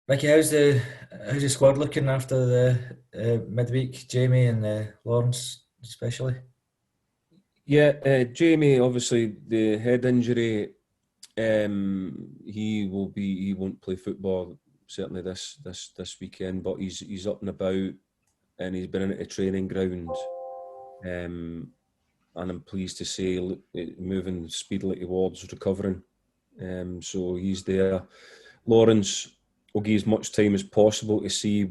Mickey, how's the squad looking after the midweek? Jamie and Lawrence especially. Yeah, Jamie, obviously the head injury. He won't play football certainly this weekend, but he's up and about and he's been in a training ground. Um, and I'm pleased to say moving speedily towards recovering. So he's there. Lawrence will give as much time as possible to see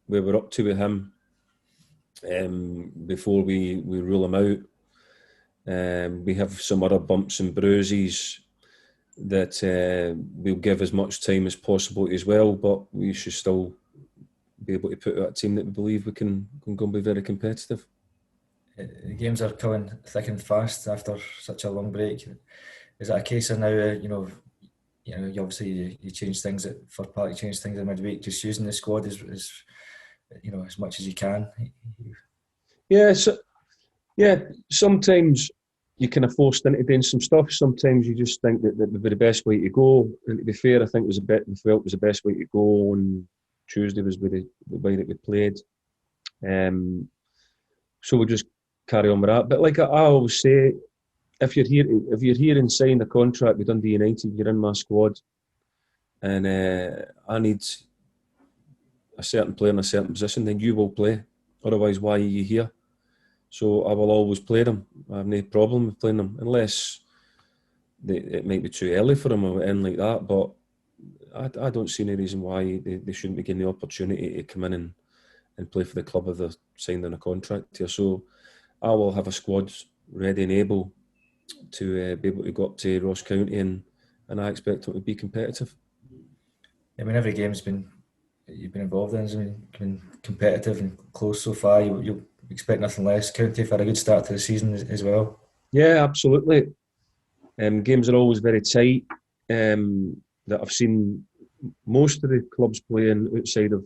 where we're up to with him before we rule him out. We have some other bumps and bruises that we'll give as much time as possible as well, but we should still be able to put out a team that we believe we can go and be very competitive. The games are coming thick and fast after such a long break. Is that a case of now? You obviously you change things at first part, you change things in midweek. Just using the squad is as much as you can. Yeah, so, yeah. Sometimes you kind of forced into doing some stuff. Sometimes you just think that would be the best way to go. And to be fair, I think we felt it was the best way to go. On Tuesday was with the way that we played. So we'll just carry on with that. But like I always say, if you're here and sign a contract with Dundee United, you're in my squad, and I need a certain player in a certain position, then you will play. Otherwise, why are you here? So I will always play them. I have no problem with playing them, unless it might be too early for them or anything like that. But I don't see any reason why they shouldn't be given the opportunity to come in and play for the club if they're signed on a contract here. So I will have a squad ready and able to be able to go up to Ross County, and I expect them to be competitive. I mean, every game's been you've been involved in has been competitive and close so far. You expect nothing less. County for a good start to the season as well. Yeah, absolutely. Games are always very tight. That I've seen most of the clubs playing outside of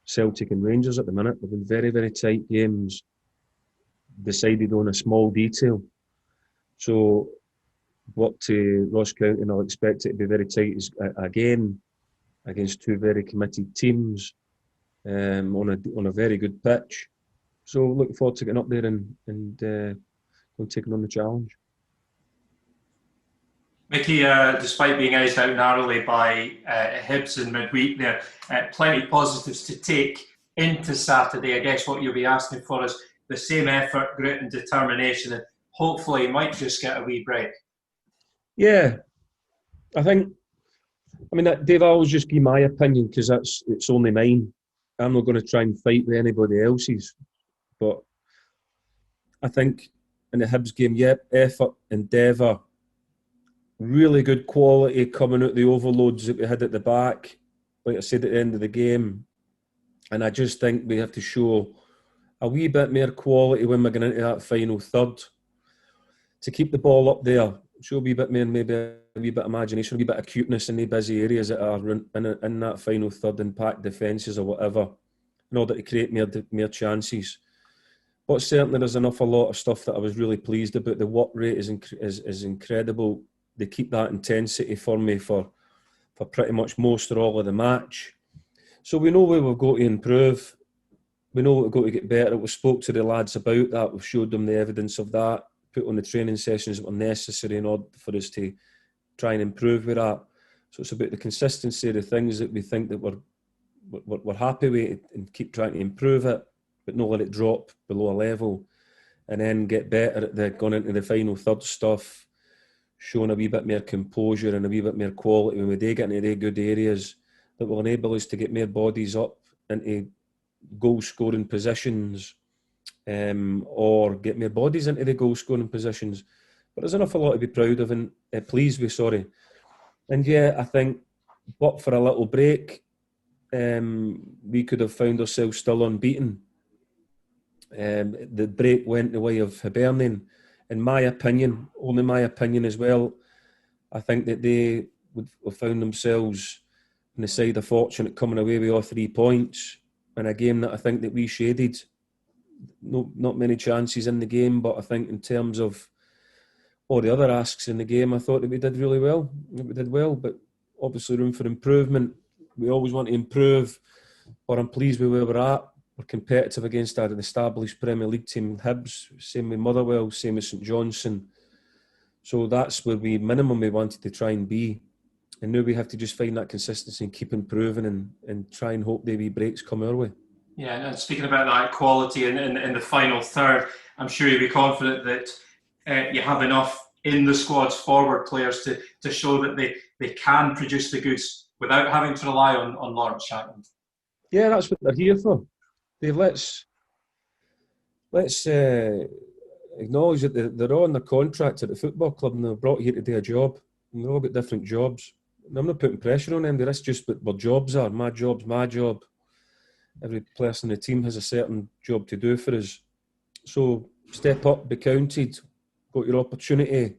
Celtic and Rangers at the minute. They've been very, very tight games, decided on a small detail. So, up to Ross County, and I'll expect it to be very tight again against two very committed teams on a very good pitch. So, looking forward to getting up there and taking on the challenge. Micky, despite being edged out narrowly by Hibs in midweek there, plenty positives to take into Saturday. I guess what you'll be asking for is the same effort, grit and determination, and hopefully you might just get a wee break. Yeah, I think. I mean, Dave, I always just give my opinion because it's only mine. I'm not going to try and fight with anybody else's. But I think in the Hibs game, yep, effort, endeavour, really good quality coming out the overloads that we had at the back, like I said at the end of the game. And I just think we have to show a wee bit more quality when we're getting into that final third to keep the ball up there. Show a wee bit more, maybe a wee bit of imagination, a wee bit of cuteness in the busy areas that are in that final third and packed defences or whatever, in order to create more chances. But certainly there's an awful lot of stuff that I was really pleased about. The work rate is incredible. They keep that intensity for me for pretty much most or all of the match. So we know where we've got to improve. We know we've got to get better. We spoke to the lads about that. We've showed them the evidence of that, put on the training sessions that were necessary in order for us to try and improve with that. So it's about the consistency of the things that we think that we're happy with and keep trying to improve it, but not let it drop below a level, and then get better at going into the final third stuff, showing a wee bit more composure and a wee bit more quality when we do get into the good areas that will enable us to get more bodies up into goal scoring positions, or get more bodies into the goal scoring positions. But there's an awful lot to be proud of and pleased with, sorry. And yeah, I think, but for a little break, we could have found ourselves still unbeaten. The break went the way of Hibernian, in my opinion, only my opinion as well. I think that they would have found themselves on the side of fortune at coming away with all 3 points in a game that I think that we shaded. No, not many chances in the game, but I think in terms of all the other asks in the game, I thought that we did really well. We did well, but obviously room for improvement. we always want to improve, but I'm pleased with where we're at. We're competitive against an established Premier League team, Hibs, same with Motherwell, same with St Johnstone. So that's where we wanted to try and be. And now we have to just find that consistency and keep improving and try and hope the wee breaks come our way. Yeah, and speaking about that quality in the final third, I'm sure you'll be confident that you have enough in the squad's forward players to show that they can produce the goods without having to rely on Lawrence Shankland. Yeah, that's what they're here for. Dave, let's acknowledge that they're on their contract at the football club and they're brought here to do a job. And they've all got different jobs. And I'm not putting pressure on them. That's just what jobs are. My job's my job. Every person in the team has a certain job to do for us. So step up, be counted, got your opportunity.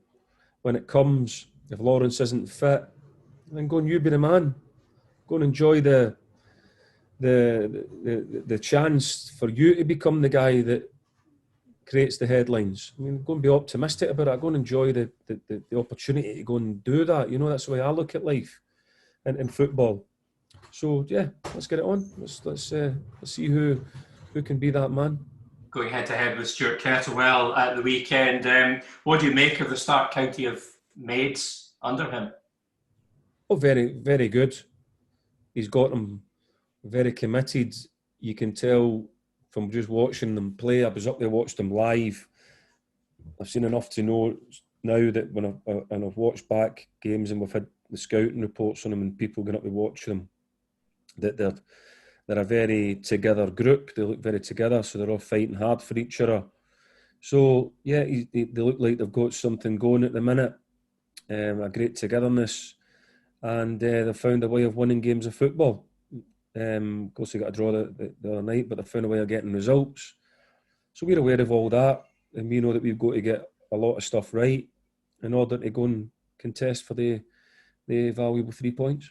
When it comes, if Lawrence isn't fit, then go and you be the man. Go and enjoy the chance for you to become the guy that creates the headlines. I mean, go and be optimistic about it. Go and enjoy the opportunity to go and do that. You know, that's the way I look at life in football. So yeah, let's get it on. Let's see who can be that man. Going head to head with Stuart Kettlewell at the weekend. What do you make of the Stark County of Maids under him? Oh, very, very good. He's got them very committed. You can tell from just watching them play. I was up there, watched them live. I've seen enough to know now that when I've watched back games and we've had the scouting reports on them and people going up to watch them, that they're a very together group. They look very together, so they're all fighting hard for each other. So yeah, they look like they've got something going at the minute. A great togetherness, and they've found a way of winning games of football. Of course, they got a draw the other night, but they found a way of getting results. So we're aware of all that, and we know that we've got to get a lot of stuff right in order to go and contest for the valuable 3 points.